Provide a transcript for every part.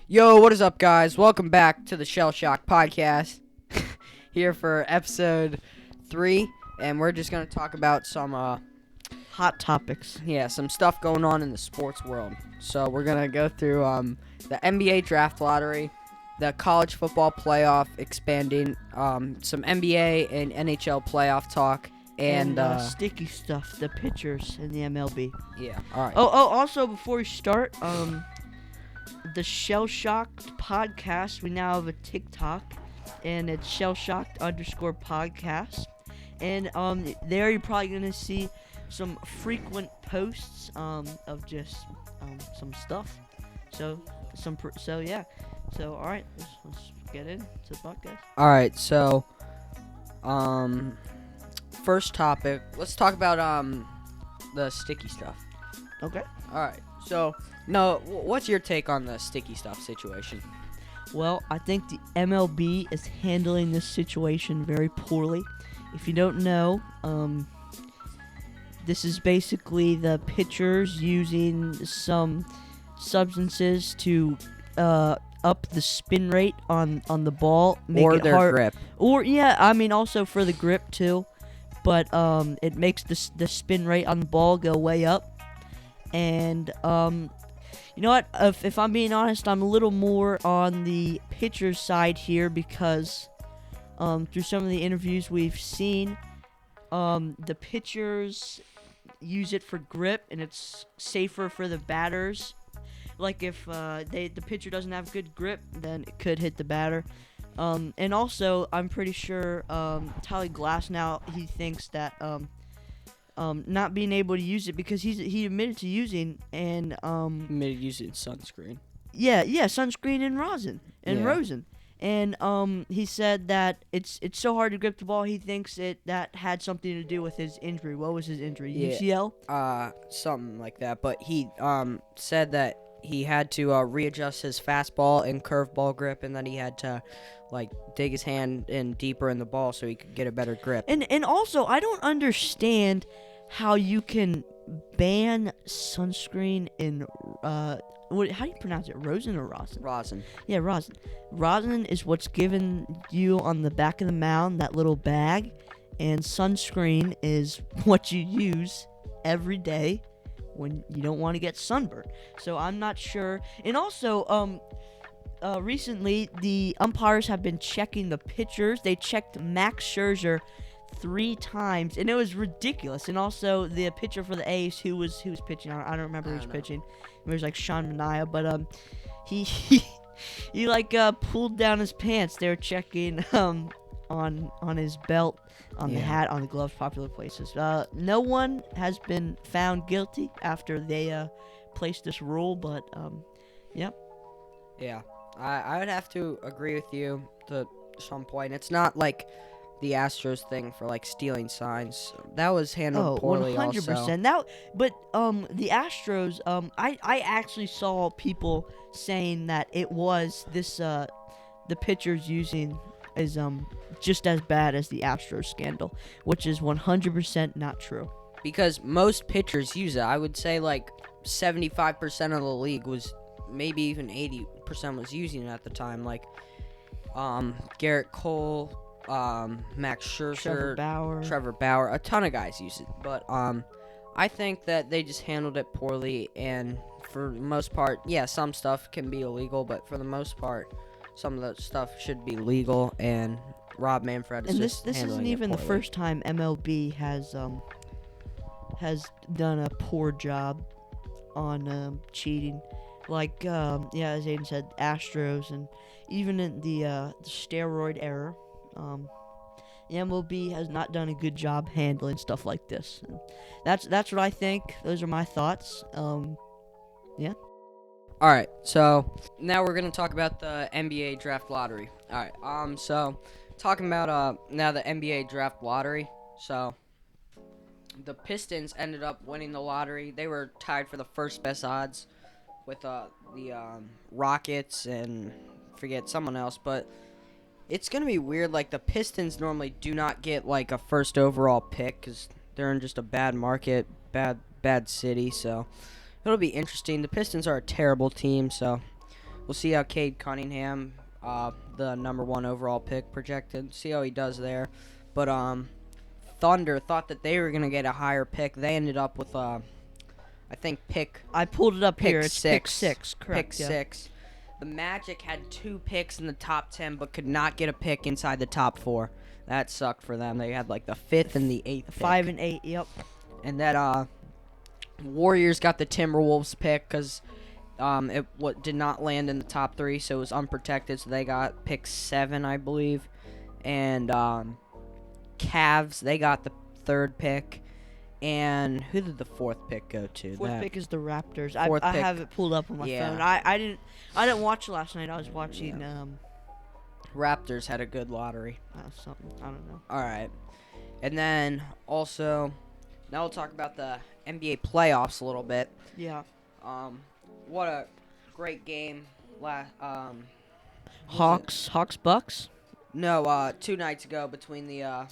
Yo, what is up, guys? Welcome back to the Shellshocked podcast. Here for episode 3, and we're just going to talk about some hot topics. Yeah, some stuff going on in the sports world. So we're going to go through the NBA draft lottery, the college football playoff expanding, some NBA and NHL playoff talk, and sticky stuff, the pitchers in the MLB. Yeah, all right. Oh, also before we start, the Shellshocked podcast, we now have a TikTok, and it's Shellshocked_podcast, and there you're probably gonna see some frequent posts of just some stuff. So yeah. So all right, let's get into the podcast. All right, so first topic, let's talk about the sticky stuff. Okay. All right. So, no, what's your take on the sticky stuff situation? Well, I think the MLB is handling this situation very poorly. If you don't know, this is basically the pitchers using some substances to up the spin rate on the ball, make or it their hard, grip. Or yeah, I mean also for the grip too. But it makes the spin rate on the ball go way up. And, you know what, if I'm being honest, I'm a little more on the pitcher's side here because through some of the interviews we've seen, the pitchers use it for grip, and it's safer for the batters. Like if the pitcher doesn't have good grip, then it could hit the batter. And also, I'm pretty sure Tyler Glass now, he thinks that not being able to use it because he admitted to using and Admitted using sunscreen. Yeah, sunscreen and rosin rosin. And he said that it's so hard to grip the ball. He thinks that had something to do with his injury. What was his injury? Yeah. UCL? Something like that. But he said that he had to readjust his fastball and curveball grip, and then he had to dig his hand in deeper in the ball so he could get a better grip. And also, I don't understand how you can ban sunscreen in how do you pronounce it? Rosin or rosin? Rosin. Yeah, rosin. Rosin is what's given you on the back of the mound, that little bag, and sunscreen is what you use every day when you don't want to get sunburned. So I'm not sure. And also, recently, the umpires have been checking the pitchers. They checked Max Scherzer 3 times, and it was ridiculous. And also, the pitcher for the A's, who was pitching, I don't remember who was pitching. It was like Sean Manaea, but he pulled down his pants. They were checking on his belt, on the hat, on the gloves, popular places. No one has been found guilty after they placed this rule, but yep. Yeah, I would have to agree with you to some point. It's not like the Astros thing for stealing signs. That was handled poorly 100%. also. But the Astros, I actually saw people saying that it was this the pitchers using is just as bad as the Astros scandal, which is 100% not true. Because most pitchers use it. I would say 75% of the league was, maybe even 80% was using it at the time. Garrett Cole, Max Scherzer, Trevor Bauer, a ton of guys use it. But I think that they just handled it poorly, and for the most part, yeah, some stuff can be illegal, but for the most part, some of the stuff should be legal, and Rob Manfred is just handling it poorly. This isn't even the first time MLB has done a poor job on cheating. As Aiden said, Astros, and even in the steroid era, the MLB has not done a good job handling stuff like this. And that's what I think. Those are my thoughts. Yeah. All right, so now we're gonna talk about the NBA draft lottery. All right, so talking about now the NBA draft lottery. So the Pistons ended up winning the lottery. They were tied for the first best odds with the Rockets and forget someone else, but it's gonna be weird. The Pistons normally do not get a first overall pick because they're in just a bad market, bad bad city, so it'll be interesting. The Pistons are a terrible team, so we'll see how Cade Cunningham, the number 1 overall pick projected, see how he does there. But Thunder thought that they were gonna get a higher pick. They ended up with I think I pulled it up pick here. It's pick 6. 6, correct? Pick yeah. 6. The Magic had 2 picks in the top 10, but could not get a pick inside the top 4. That sucked for them. They had like the 5th and the 8th pick. 5 and 8. Yep. And that Warriors got the Timberwolves pick because it did not land in the top 3, so it was unprotected. So they got pick 7, I believe. And Cavs, they got the 3rd pick. And who did the 4th pick go to? 4th pick is the Raptors. Fourth I pick. have it pulled up on my Yeah. phone. I didn't watch it last night. I was watching Raptors had a good lottery. something. I don't know. All right. And then also, now we'll talk about the NBA playoffs a little bit. Yeah. What a great game. Hawks Bucks. No, 2 nights ago between the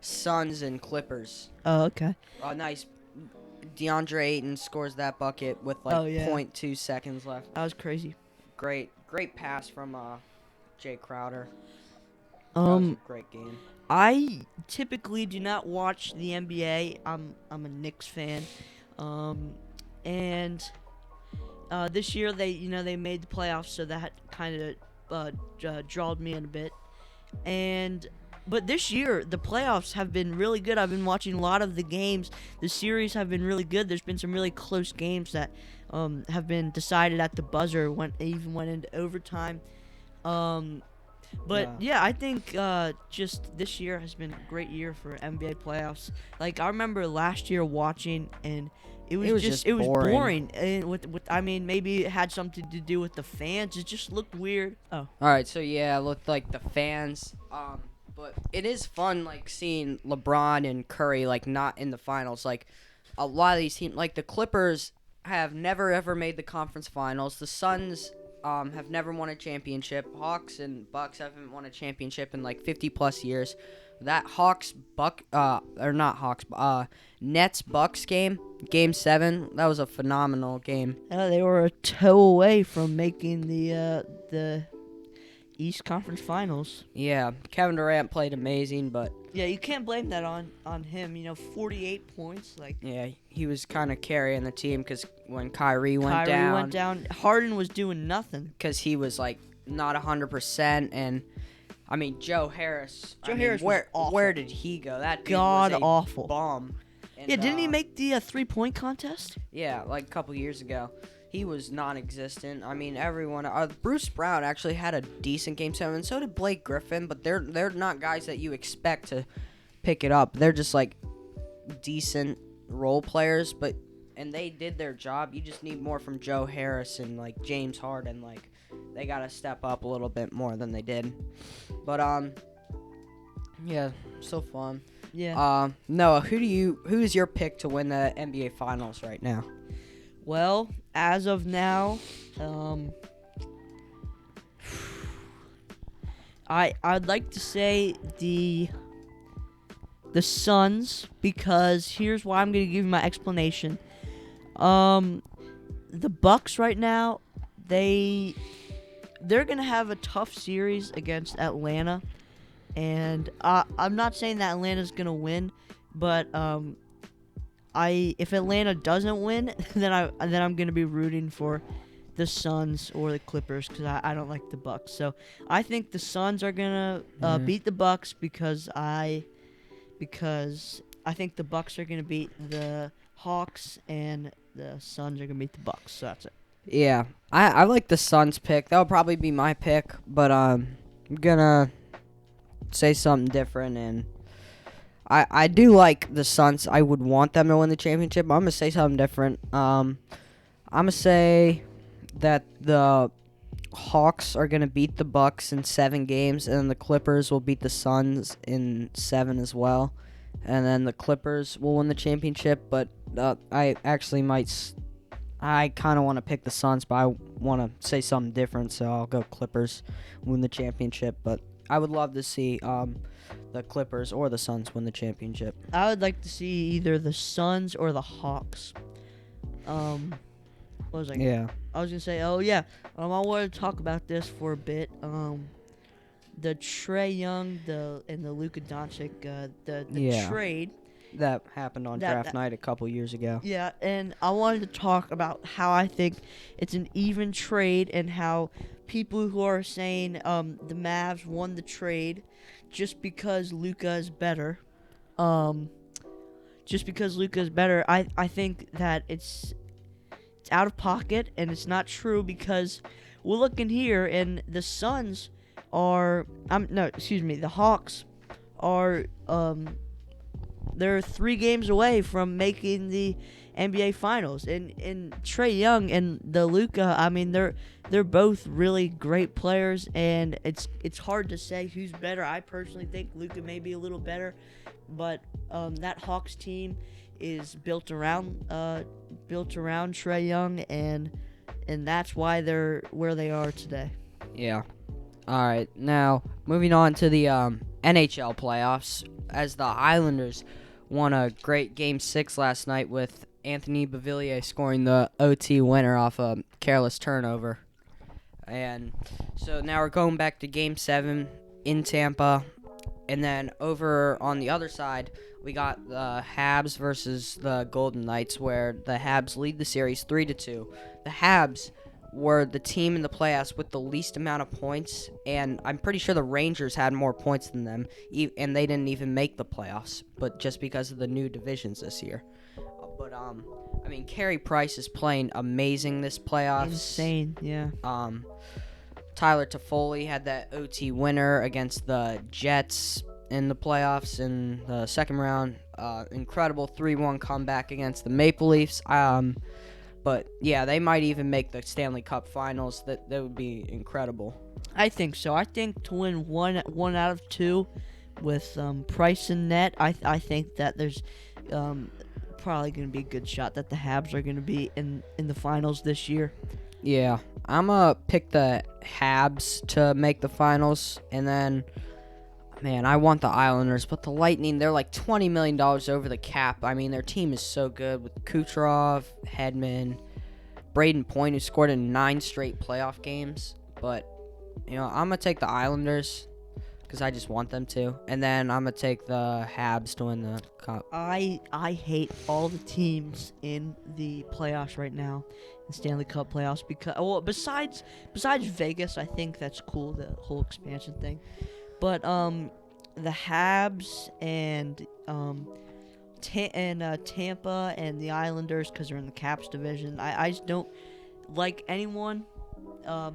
Suns and Clippers. Oh, okay. Nice. DeAndre Ayton scores that bucket with like Oh, yeah. 0.2 seconds left. That was crazy. Great pass from Jay Crowder. That was a great game. I typically do not watch the NBA. I'm a Knicks fan, and this year they made the playoffs, so that kind of drawed me in a bit. But this year the playoffs have been really good. I've been watching a lot of the games. The series have been really good. There's been some really close games that have been decided at the buzzer. Even went into overtime. But yeah, I think just this year has been a great year for NBA playoffs. Like I remember last year watching, and it was boring. And maybe it had something to do with the fans. It just looked weird. Oh, all right. So yeah, it looked like the fans. But it is fun like seeing LeBron and Curry like not in the finals. Like a lot of these teams, like the Clippers, have never ever made the conference finals. The Suns have never won a championship. Hawks and Bucks haven't won a championship in like 50 plus years. That Nets Bucks game 7, that was a phenomenal game. they were a toe away from making the East Conference Finals. Yeah, Kevin Durant played amazing, but yeah, you can't blame that on him. 48 points, like yeah, he was kind of carrying the team because when Kyrie went down, Harden was doing nothing because he was like not 100%, and I mean Joe Harris. Was awful. Where did he go? That dude God was a awful bomb. And, yeah, didn't he make the 3-point contest? Yeah, like a couple years ago. He was non-existent. I mean, everyone. Bruce Brown actually had a decent game 7, and so did Blake Griffin. But they're not guys that you expect to pick it up. They're just like decent role players. And they did their job. You just need more from Joe Harris and like James Harden. Like they gotta step up a little bit more than they did. But yeah, so fun. Yeah. Noah, who's your pick to win the NBA Finals right now? Well, as of now, I'd like to say the Suns, because here's why. I'm gonna give you my explanation. The Bucks right now, they're gonna have a tough series against Atlanta, and I'm not saying that Atlanta's gonna win, but if Atlanta doesn't win, then I'm gonna be rooting for the Suns or the Clippers, because I don't like the Bucks. So I think the Suns are gonna beat the Bucks because I think the Bucks are gonna beat the Hawks and the Suns are gonna beat the Bucks. So that's it. Yeah, I like the Suns pick. That'll probably be my pick, but I'm gonna say something different, and I do like the Suns. I would want them to win the championship. I'm going to say something different. I'm going to say that the Hawks are going to beat the Bucks in 7 games, and then the Clippers will beat the Suns in 7 as well. And then the Clippers will win the championship, but I actually I kind of want to pick the Suns, but I want to say something different, so I'll go Clippers win the championship. But I would love to see the Clippers or the Suns win the championship. I would like to see either the Suns or the Hawks. What was I? Yeah. I was gonna say, oh yeah. I wanted to talk about this for a bit. The Trae Young, and the Luka Doncic, the trade. That happened on draft night a couple years ago. Yeah, and I wanted to talk about how I think it's an even trade and how people who are saying the Mavs won the trade just because Luka is better. Just because Luka is better, I think that it's out of pocket and it's not true because we're looking here and the Suns are the Hawks are they're 3 games away from making the NBA Finals, and Trae Young and the Luka. I mean, they're both really great players, and it's hard to say who's better. I personally think Luka may be a little better, but that Hawks team is built around Trae Young, and that's why they're where they are today. Yeah. All right. Now moving on to the NHL playoffs, as the Islanders won a great Game 6 last night with Anthony Beauvillier scoring the OT winner off a careless turnover. And so now we're going back to Game 7 in Tampa. And then over on the other side, we got the Habs versus the Golden Knights, where the Habs lead the series 3-2. The Habs were the team in the playoffs with the least amount of points, and I'm pretty sure the Rangers had more points than them, and they didn't even make the playoffs, but just because of the new divisions this year. But I mean, Carey Price is playing amazing this playoffs. Insane, yeah. Tyler Toffoli had that OT winner against the Jets in the playoffs in the second round. Incredible 3-1 comeback against the Maple Leafs. But yeah, they might even make the Stanley Cup Finals. That would be incredible. I think so. I think to win one out of 2 with Price and net, I think that there's probably going to be a good shot that the Habs are going to be in the finals this year. Yeah, I'm going to pick the Habs to make the finals, and then, man, I want the Islanders, but the Lightning, they're like $20 million over the cap. I mean, their team is so good with Kucherov, Hedman, Braden Point, who scored in 9 straight playoff games. But, you know, I'm going to take the Islanders because I just want them to. And then I'm going to take the Habs to win the cup. I hate all the teams in the playoffs right now, the Stanley Cup playoffs, because, besides Vegas, I think that's cool, the whole expansion thing. But the Habs and Tampa and the Islanders, because they're in the Caps division, I just don't like anyone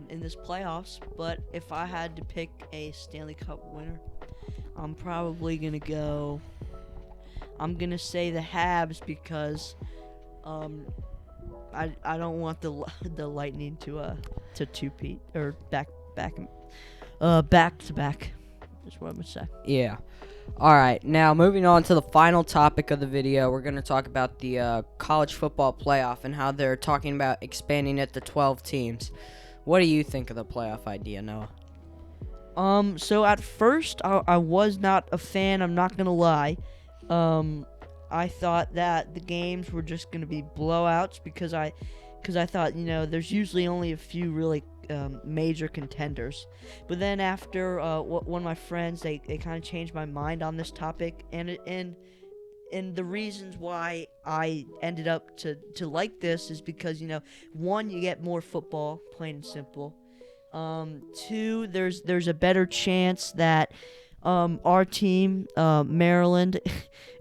in this playoffs. But if I had to pick a Stanley Cup winner, I'm probably gonna go. I'm gonna say the Habs because I don't want the Lightning to two-peat or back to back. Is what I'm gonna say. Yeah. All right. Now, moving on to the final topic of the video, we're going to talk about the college football playoff and how they're talking about expanding it to 12 teams. What do you think of the playoff idea, Noah? So at first, I was not a fan. I'm not gonna lie. I thought that the games were just gonna be blowouts because I thought, there's usually only a few really major contenders. But then after one of my friends, they kind of changed my mind on this topic, and the reasons why I ended up to like this is because, one, you get more football, plain and simple. 2, there's a better chance that our team, Maryland,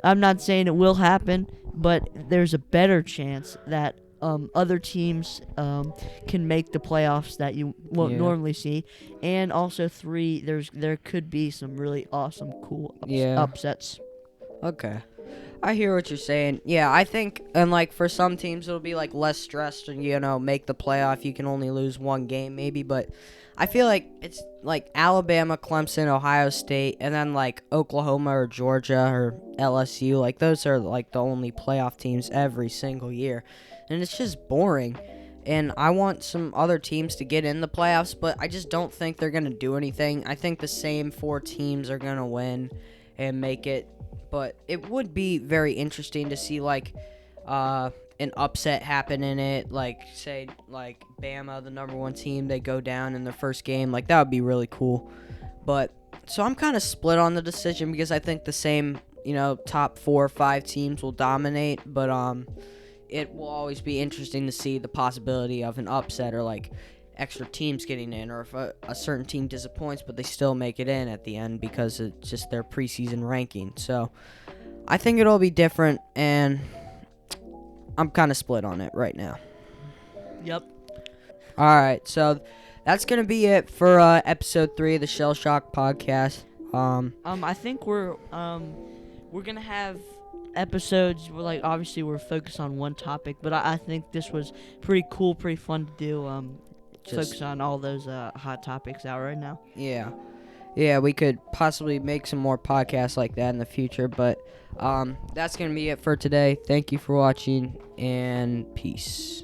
I'm not saying it will happen, but there's a better chance that other teams can make the playoffs that you won't normally see. And also 3, there could be some really awesome, cool upsets. Okay. I hear what you're saying. Yeah, I think, and like for some teams it'll be like less stressed and, make the playoff. You can only lose 1 game maybe, but I feel like it's like Alabama, Clemson, Ohio State, and then like Oklahoma or Georgia or LSU. Like those are like the only playoff teams every single year. And it's just boring. and I want some other teams to get in the playoffs, but I just don't think they're going to do anything. I think the same 4 teams are going to win and make it, but it would be very interesting to see, like, an upset happen in it, like, say, like, Bama, the number 1 team, they go down in their first game. Like, that would be really cool. But, so I'm kind of split on the decision because I think the same, top 4 or 5 teams will dominate, but, it will always be interesting to see the possibility of an upset or, like, extra teams getting in, or if a certain team disappoints but they still make it in at the end because it's just their preseason ranking. So I think it'll be different, and I'm kind of split on it right now. Yep. All right, so that's gonna be it for episode 3 of the Shellshocked podcast. I think we're gonna have episodes where, like, obviously we're focused on one topic, but I think this was pretty cool, pretty fun to do. Focus on all those hot topics out right now. Yeah, we could possibly make some more podcasts like that in the future, but that's gonna be it for today. Thank you for watching, and peace.